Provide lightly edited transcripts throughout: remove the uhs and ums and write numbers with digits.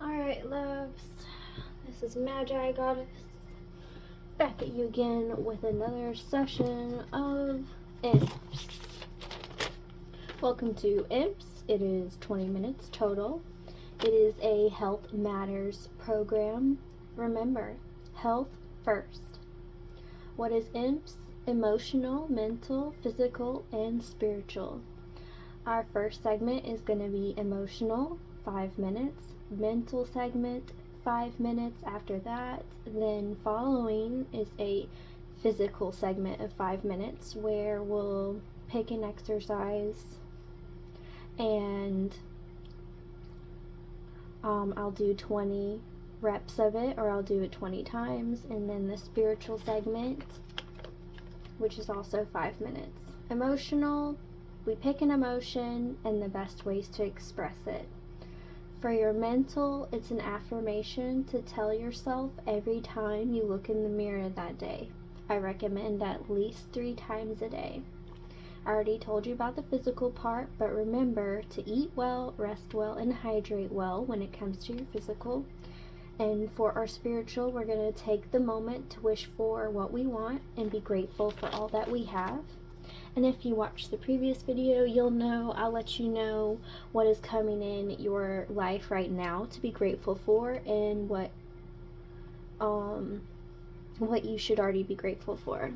Alright, loves, this is Magigoddess back at you again with another session of EMPS. Welcome to EMPS. It is 20 minutes total. It is a Health Matters program. Remember, health first. What is EMPS? Emotional, mental, physical, and spiritual. Our first segment is going to be emotional, 5 minutes. Mental segment, 5 minutes after that. Then following is a physical segment of 5 minutes where we'll pick an exercise and I'll do 20 reps of it, or I'll do it 20 times. And then the spiritual segment, which is also 5 minutes. Emotional, we pick an emotion and the best ways to express it. For your mental, it's an affirmation to tell yourself every time you look in the mirror that day. I recommend at least 3 times a day. I already told you about the physical part, but remember to eat well, rest well, and hydrate well when it comes to your physical. And for our spiritual, we're going to take the moment to wish for what we want and be grateful for all that we have. And if you watched the previous video, you'll know, I'll let you know what is coming in your life right now to be grateful for, and what you should already be grateful for.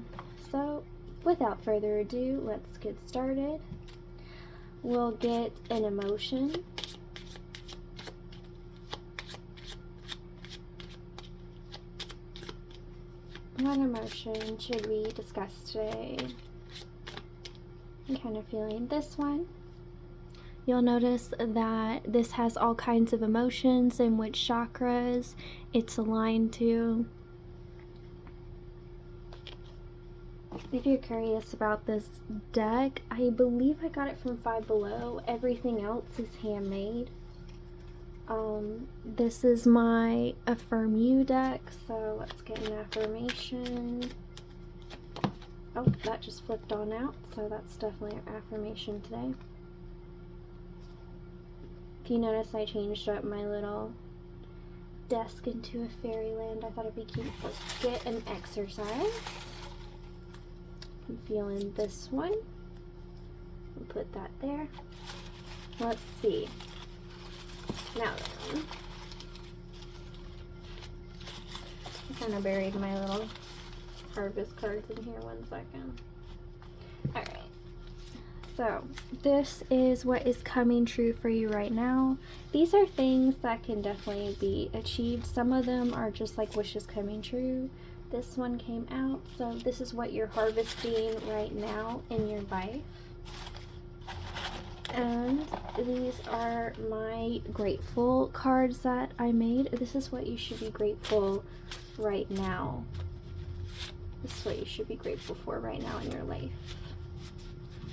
So, without further ado, let's get started. We'll get an emotion. What emotion should we discuss today? I'm kind of feeling this one. You'll notice that this has all kinds of emotions and which chakras it's aligned to. If you're curious about this deck, I believe I got it from Five Below. Everything else is handmade. This is my Affirm You deck, so let's get an affirmation. Oh, that just flipped on out, so that's definitely an affirmation today. If you notice, I changed up my little desk into a fairyland. I thought it'd be cute. Let's get an exercise. I'm feeling this one. We'll put that there. Let's see. Now then, I kind of buried my little harvest cards in here. 1 second. Alright, so this is what is coming true for you right now. These are things that can definitely be achieved. Some of them are just like wishes coming true. This one came out, so this is what you're harvesting right now in your life. And these are my grateful cards that I made. This is what you should be grateful right now. This is what you should be grateful for right now in your life.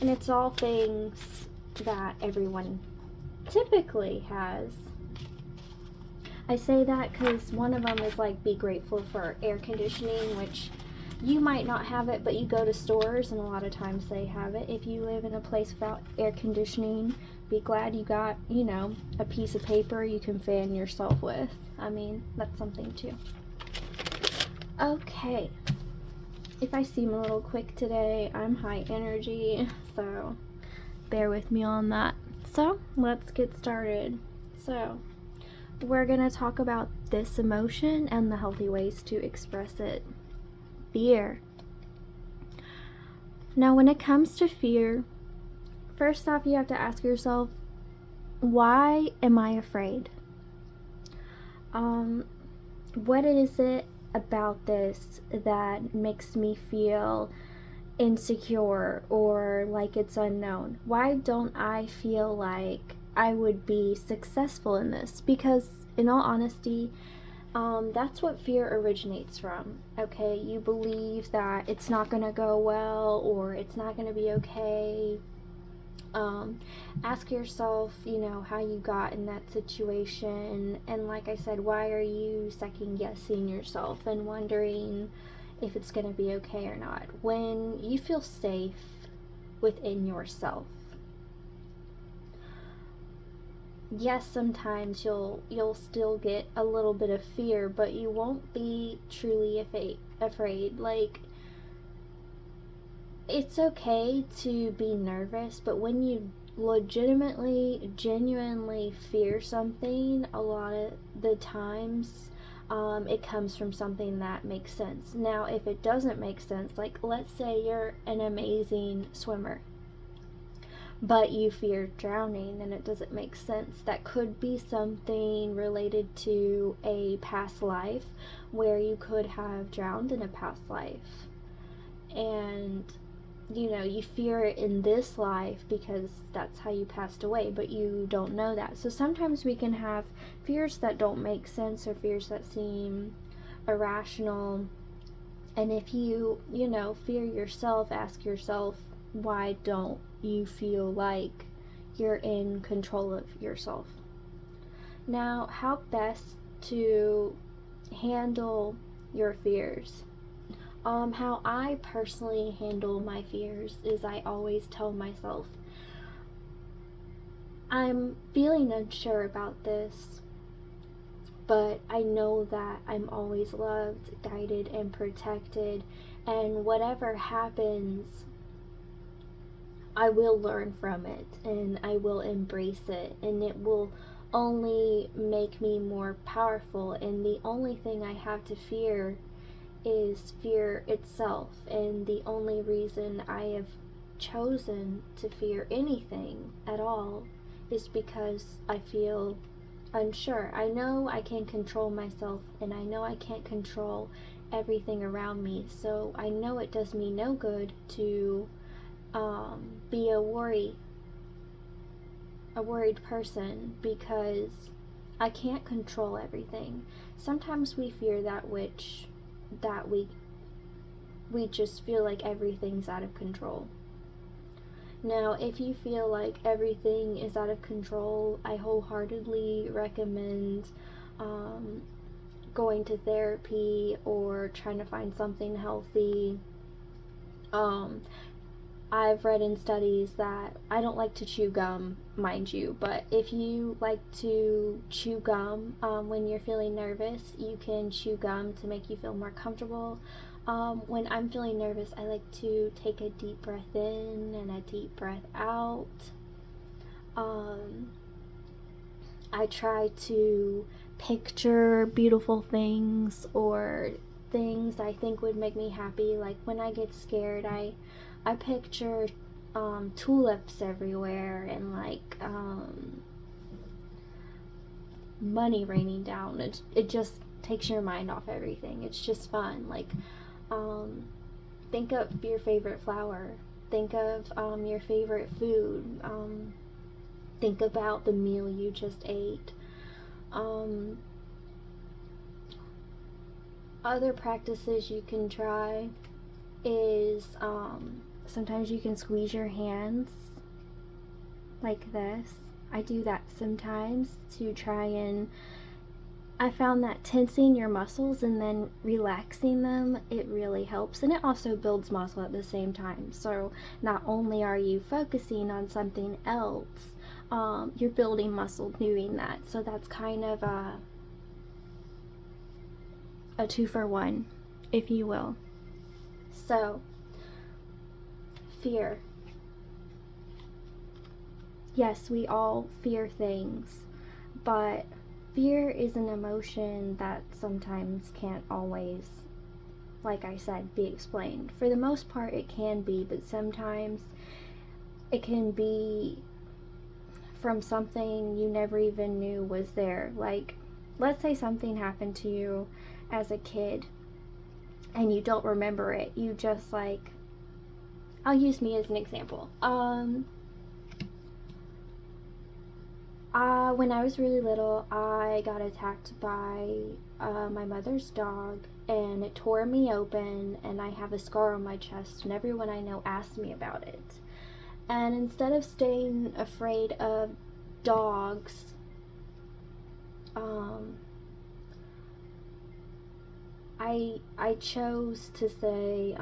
And it's all things that everyone typically has. I say that because one of them is like, be grateful for air conditioning, which you might not have it, but you go to stores and a lot of times they have it. If you live in a place without air conditioning, be glad you got, you know, a piece of paper you can fan yourself with. I mean, that's something too. Okay. If I seem a little quick today, I'm high energy, so bear with me on that. So, let's get started. So, we're going to talk about this emotion and the healthy ways to express it. Fear. Now, when it comes to fear, first off, you have to ask yourself, why am I afraid? What is it about this that makes me feel insecure or like it's unknown? Why don't I feel like I would be successful in this? Because in all honesty, that's what fear originates from. Okay, you believe that it's not gonna go well, or it's not gonna be okay. Ask yourself, you know, how you got in that situation, and like I said, why are you second guessing yourself and wondering if it's gonna be okay or not when you feel safe within yourself? yes, sometimes you'll still get a little bit of fear, but you won't be truly afraid. Like, it's okay to be nervous, but when you legitimately, genuinely fear something, a lot of the times it comes from something that makes sense. Now, if it doesn't make sense, like let's say you're an amazing swimmer, but you fear drowning and it doesn't make sense, that could be something related to a past life where you could have drowned in a past life. And you fear it in this life because that's how you passed away, but you don't know that. So sometimes we can have fears that don't make sense or fears that seem irrational. And if you fear yourself, ask yourself, why don't you feel like you're in control of yourself? Now, how best to handle your fears? How I personally handle my fears is I always tell myself, I'm feeling unsure about this, but I know that I'm always loved, guided, and protected, and whatever happens, I will learn from it, and I will embrace it, and it will only make me more powerful, and the only thing I have to fear is fear itself. And the only reason I have chosen to fear anything at all is because I feel unsure. I know I can't control myself, and I know I can't control everything around me, so I know it does me no good to be a worried person, because I can't control everything. Sometimes we fear that we just feel like everything's out of control. Now, if you feel like everything is out of control, I wholeheartedly recommend going to therapy or trying to find something healthy. I've read in studies that I don't like to chew gum, mind you, but if you like to chew gum when you're feeling nervous, you can chew gum to make you feel more comfortable. When I'm feeling nervous, I like to take a deep breath in and a deep breath out. I try to picture beautiful things or things I think would make me happy. Like when I get scared, I picture tulips everywhere and like money raining down. It just takes your mind off everything. It's just fun. Like think of your favorite flower. Think of your favorite food. Think about the meal you just ate. Other practices you can try is sometimes you can squeeze your hands like this. I do that sometimes to try, and I found that tensing your muscles and then relaxing them, it really helps, and it also builds muscle at the same time. So not only are you focusing on something else, you're building muscle doing that. So that's kind of a 2-for-1, if you will. So, fear. Yes, we all fear things, but fear is an emotion that sometimes can't always, like I said, be explained. For the most part, it can be, but sometimes it can be from something you never even knew was there. Like, let's say something happened to you as a kid and you don't remember it. You just like, I'll use me as an example. When I was really little, I got attacked by my mother's dog, and it tore me open, and I have a scar on my chest, and everyone I know asked me about it. And instead of staying afraid of dogs, I chose to say,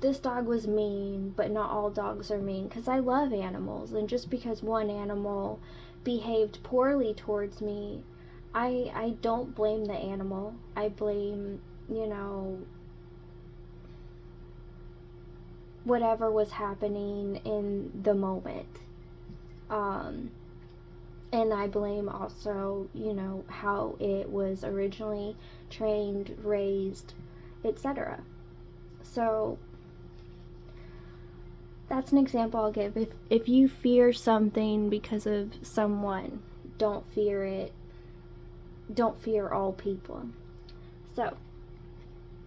this dog was mean, but not all dogs are mean, because I love animals, and just because one animal behaved poorly towards me, I don't blame the animal. I blame, whatever was happening in the moment. And I blame also, how it was originally trained, raised, etc. So that's an example I'll give. If you fear something because of someone, don't fear it. Don't fear all people. So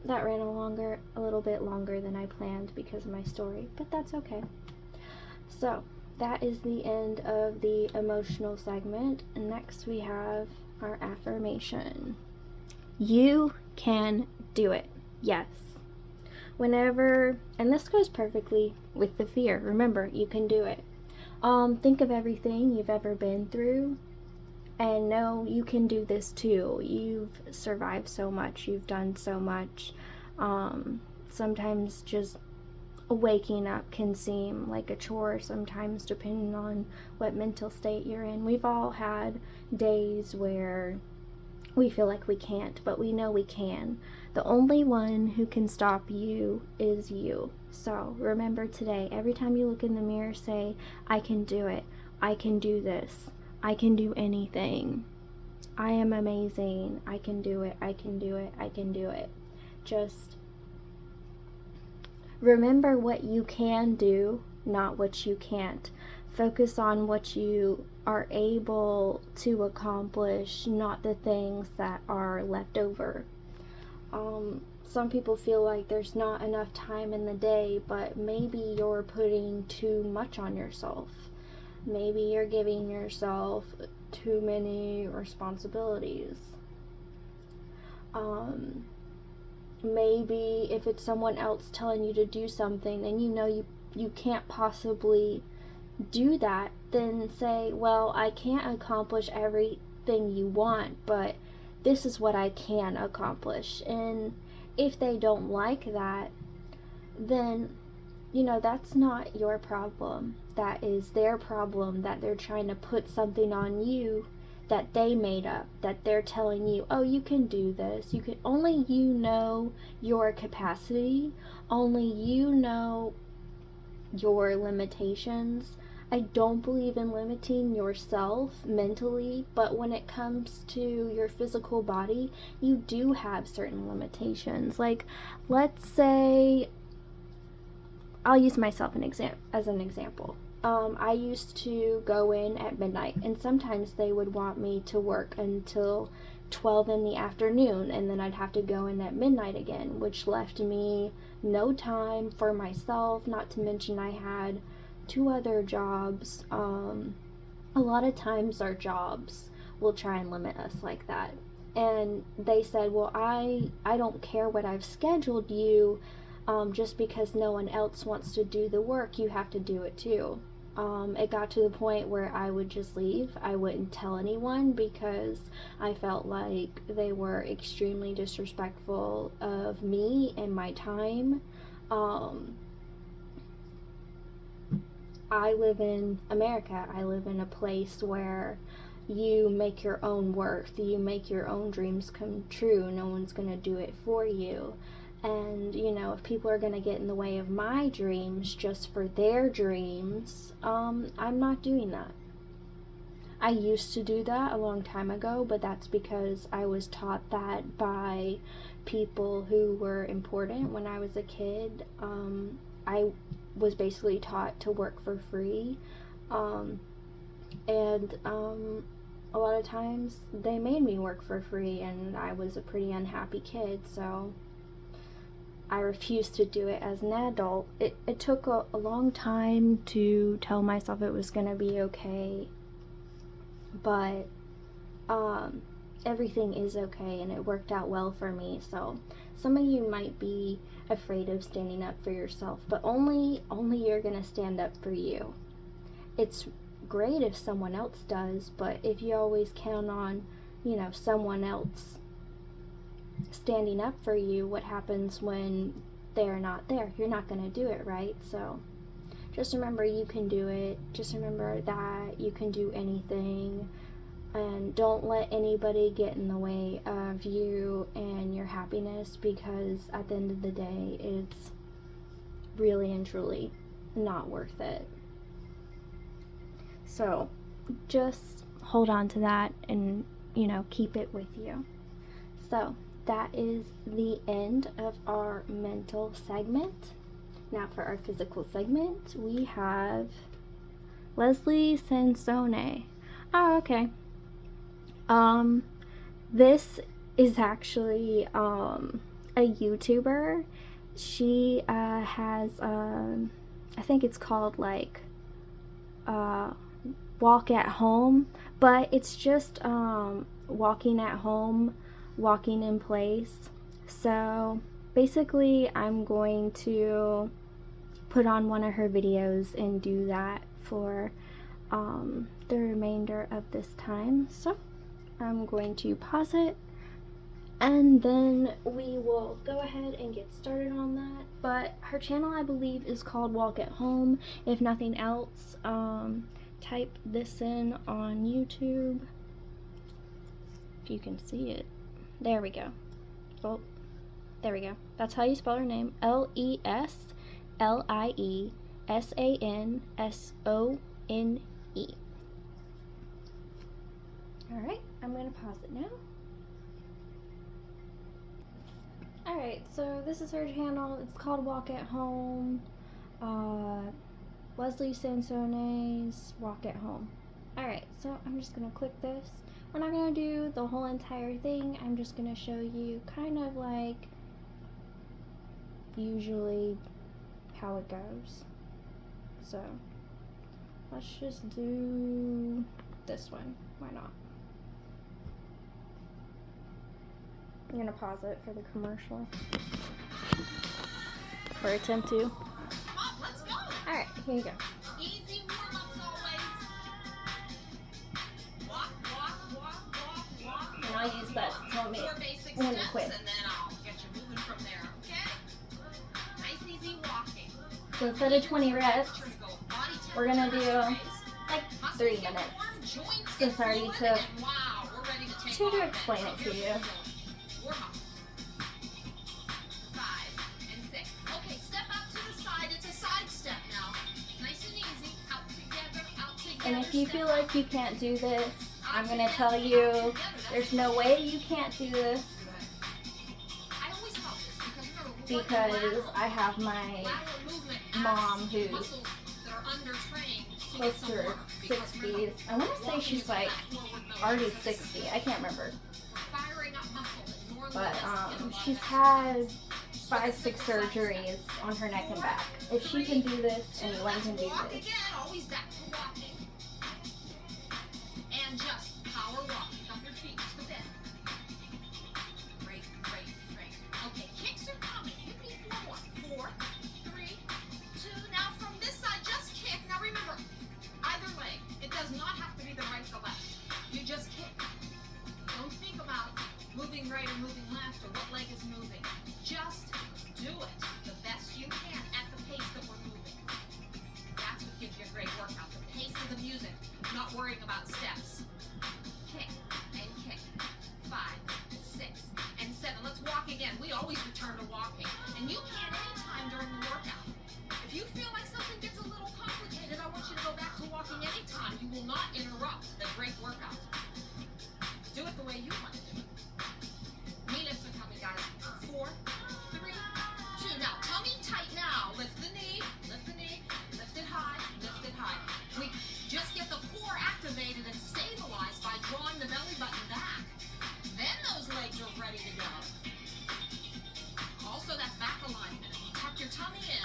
that ran a little bit longer than I planned because of my story, but that's okay. So that is the end of the emotional segment. And next we have our affirmation. You can do it. Yes. Whenever, and this goes perfectly with the fear. Remember, you can do it. Think of everything you've ever been through and know you can do this too. You've survived so much. You've done so much. Sometimes just waking up can seem like a chore sometimes, depending on what mental state you're in. We've all had days where we feel like we can't, but we know we can. The only one who can stop you is you. So remember today, every time you look in the mirror, say, I can do it. I can do this. I can do anything. I am amazing. I can do it. I can do it. I can do it. Just remember what you can do, not what you can't. Focus on what you are able to accomplish, not the things that are left over. Some people feel like there's not enough time in the day, but maybe you're putting too much on yourself. Maybe you're giving yourself too many responsibilities. Maybe if it's someone else telling you to do something and you can't possibly do that, then say, well, I can't accomplish everything you want, but this is what I can accomplish. And if they don't like that, then that's not your problem. That is their problem, that they're trying to put something on you that they made up, that they're telling you, oh, you can do this. You can, only you know your capacity, only you know your limitations. I don't believe in limiting yourself mentally, but when it comes to your physical body, you do have certain limitations. Like, let's say, I'll use myself as an example. I used to go in at midnight, and sometimes they would want me to work until 12 in the afternoon, and then I'd have to go in at midnight again, which left me no time for myself, not to mention I had 2 other jobs. A lot of times our jobs will try and limit us like that. And they said, well, I don't care what I've scheduled you, just because no one else wants to do the work, you have to do it too. It got to the point where I would just leave. I wouldn't tell anyone because I felt like they were extremely disrespectful of me and my time. I live in America. I live in a place where you make your own worth. You make your own dreams come true. No one's going to do it for you. And, if people are going to get in the way of my dreams just for their dreams, I'm not doing that. I used to do that a long time ago, but that's because I was taught that by people who were important when I was a kid. I was basically taught to work for free, and a lot of times they made me work for free, and I was a pretty unhappy kid, so I refused to do it as an adult. It took a long time to tell myself it was going to be okay, but everything is okay, and it worked out well for me. So some of you might be afraid of standing up for yourself, but only you're going to stand up for you. It's great if someone else does, but if you always count on, someone else standing up for you, what happens when they're not there? You're not going to do it, right? So just remember you can do it. Just remember that you can do anything, and don't let anybody get in the way of you and your happiness, because at the end of the day, it's really and truly not worth it. So just hold on to that and, you know, keep it with you. So that is the end of our mental segment. Now for our physical segment, we have Leslie Sansone. Oh, okay. This is actually a YouTuber. She has I think it's called like walk at home, but it's just walking at home, walking in place. So basically I'm going to put on one of her videos and do that for the remainder of this time. So I'm going to pause it, and then we will go ahead and get started on that. But her channel, I believe, is called Walk at Home. If nothing else, type this in on YouTube. If you can see it. There we go. Oh, there we go. That's how you spell her name. LESLIESANSONE. Alright, I'm going to pause it now. Alright, so this is her channel. It's called Walk at Home. Leslie Sansone's Walk at Home. Alright, so I'm just going to click this. We're not going to do the whole entire thing. I'm just going to show you kind of like usually how it goes. So let's just do this one. Why not? I'm gonna pause it for the commercial. For attempt to. Alright, here you go. Easy warm-ups always. Walk, walk, walk, walk, walk. And I'll use that to tell me 4 basic when to steps, quit. and then I'll get you moving from there, okay? Nice, easy walking. So instead of 20 reps, Sure to go body we're gonna do temperature like raise. 3 Muscles get minutes. warm, joints Since get I already fluid, took and wow, we're ready to take 2 to off. explain it to Here's you. what we're doing. Warm up. 5 and 6. Okay, step out to the side. It's a side step now. Nice and easy. Out together, out together. And if you Step feel out. like you can't do this, Out I'm gonna together, tell out you together. there's no way you can't do this, I always felt this because remember, we're working because lateral. I have my Lateral movement mom asks who's muscles that are undertrained to close get to some her work. Because remember, 60s. I want to say walking she's is like that forward motion. already So this is 60. I can't remember. We're firing up muscle that normally But doesn't get a lot she's of had exercise. 5, 6 surgeries on her neck and back. If she can do this, anyone can do Walk this. again, always back to walking. And just power walk. Pick up your feet to the bed. Great, great, great. Okay, kicks are coming. Give me 4 more. 4, 3, 2. Now from this side, just kick. Now remember, either leg. It does not have to be the right or left. You just kick. Don't think about moving right or moving left or what leg is moving. Just do it the best you can at the pace that we're moving. That's what gives you a great workout. The pace of the music, not worrying about steps. Kick and kick. 5, 6, and 7. Let's walk again. We always return to walking. And you can anytime during the workout. If you feel like something gets a little complicated, I want you to go back to walking anytime. You will not interrupt the great workout. Do it the way you want to do it. Knee lifts are coming, guys. 4, 3, 2. Now, tummy tight now. Lift the knee, lift it high, lift it high. We just get the core activated and stabilized by drawing the belly button back. Then those legs are ready to go. Also, that's back alignment. Tuck your tummy in.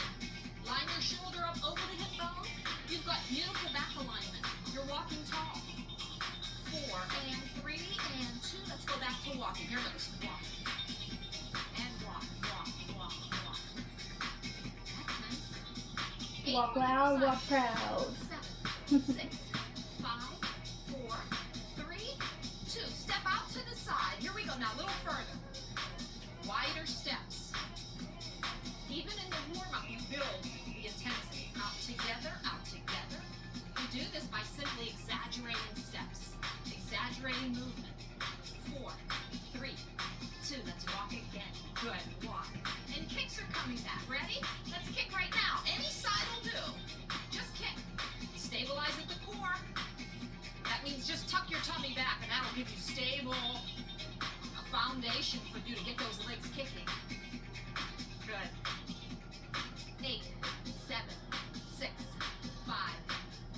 Line your shoulder up over the hip bone. You've got beautiful back alignment. You're walking tall. 4 and 3 and 2. Let's go back to walking. Here goes. Walk. And walk, walk, walk, walk. That's nice. Walk loud, walk proud. 7, 6, 5, 4, 3, 2. Step out to the side. Here we go. Now a little further. Wider steps. Even in the warm-up, you build the intensity. Out together. Ready? Let's kick right now. Any side will do. Just kick. Stabilize at the core. That means just tuck your tummy back, and that'll give you a foundation for you to get those legs kicking. Good. 8, 7, 6, 5,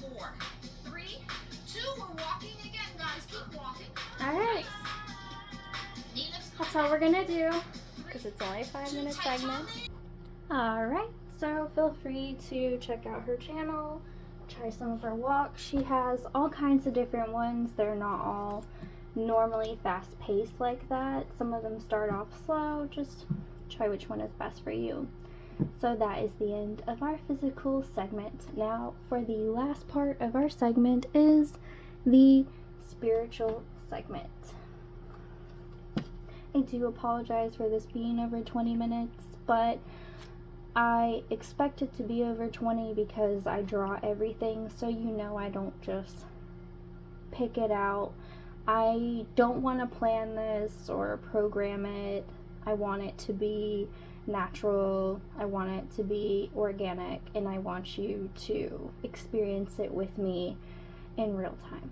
4, 3, 2. We're walking again, guys. Keep walking. Alright. That's all we're gonna do, because it's only a 5-minute segment. Alright, so feel free to check out her channel, try some of her walks. She has all kinds of different ones. They're not all normally fast-paced like that. Some of them start off slow. Just try which one is best for you. So that is the end of our physical segment. Now for the last part of our segment is the spiritual segment. I do apologize for this being over 20 minutes, but I expect it to be over 20 because I draw everything, so you know I don't just pick it out. I don't want to plan this or program it. I want it to be natural, I want it to be organic, and I want you to experience it with me in real time.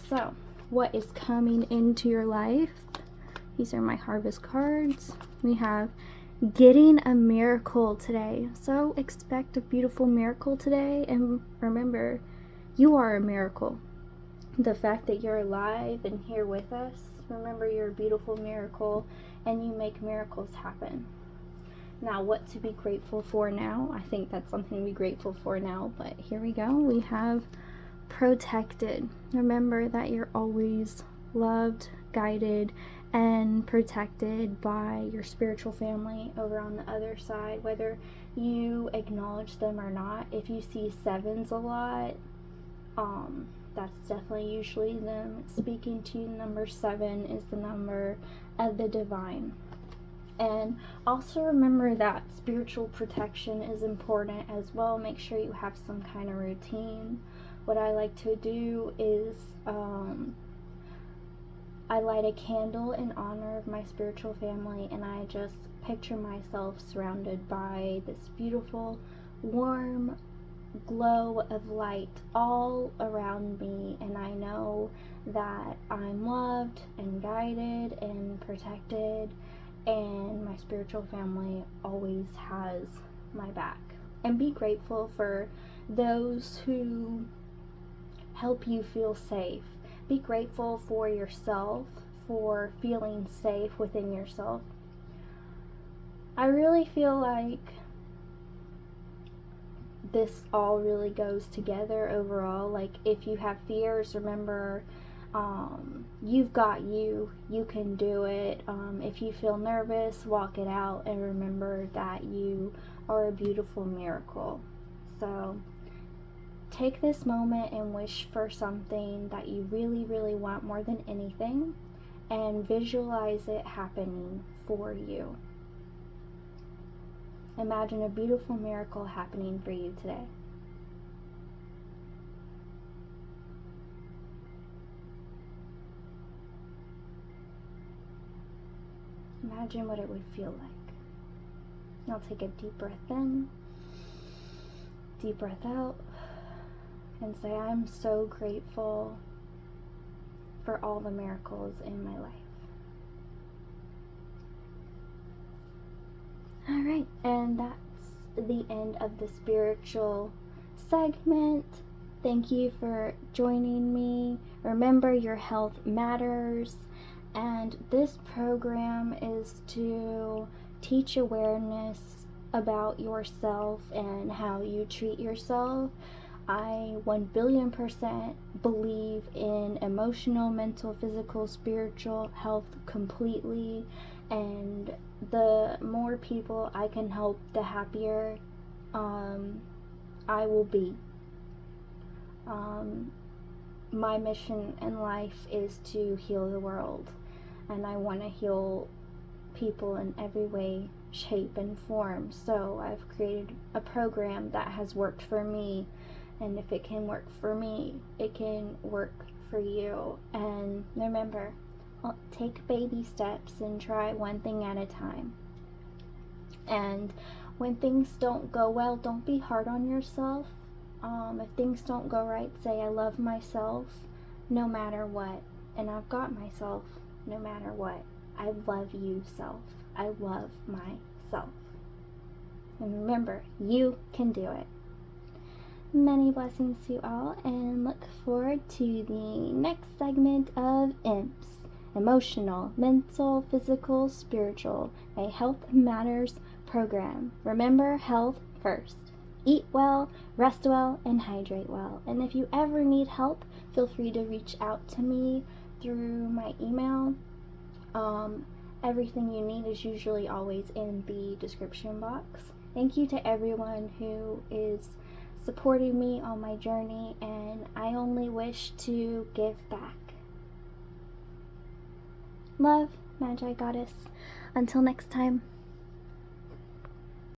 So, what is coming into your life? These are my harvest cards. We have getting a miracle today. So expect a beautiful miracle today, and remember, you are a miracle. The fact that you're alive and here with us, remember you're a beautiful miracle and you make miracles happen. Now, what to be grateful for now? I think that's something to be grateful for now, but here we go. We have protected. Remember that you're always loved, guided, and protected by your spiritual family over on the other side, whether you acknowledge them or not. If you see 7s a lot, that's definitely usually them speaking to you. Number 7 is the number of the divine. And also remember that spiritual protection is important as well. Make sure you have some kind of routine. What I like to do is I light a candle in honor of my spiritual family, and I just picture myself surrounded by this beautiful, warm glow of light all around me, and I know that I'm loved and guided and protected, and my spiritual family always has my back. And be grateful for those who help you feel safe. Be grateful for yourself, for feeling safe within yourself. I really feel like this all really goes together overall. Like, if you have fears, remember, you've got you can do it. If you feel nervous, walk it out, and remember that you are a beautiful miracle. So take this moment and wish for something that you really, really want more than anything, and visualize it happening for you. Imagine a beautiful miracle happening for you today. Imagine what it would feel like. Now take a deep breath in, deep breath out, and say, I'm so grateful for all the miracles in my life. Alright, and that's the end of the spiritual segment. Thank you for joining me. Remember, your health matters, and this program is to teach awareness about yourself and how you treat yourself. I 1,000,000,000% believe in emotional, mental, physical, spiritual health completely, and the more people I can help, the happier I will be. My mission in life is to heal the world, and I want to heal people in every way, shape, and form. So I've created a program that has worked for me, and if it can work for me, it can work for you. And remember, take baby steps and try one thing at a time. And When things don't go well, don't be hard on yourself. If things don't go right, say I love myself no matter what. And I've got myself no matter what. I love you, self. I love myself. And remember, you can do it. Many blessings to you all, and look forward to the next segment of EMPS. Emotional, mental, physical, spiritual, a Health Matters program. Remember, health first. Eat well, rest well, and hydrate well. And if you ever need help, feel free to reach out to me through my email. Everything you need is usually always in the description box. Thank you to everyone who is supporting me on my journey, and I only wish to give back. Love, Magigoddess. Until next time.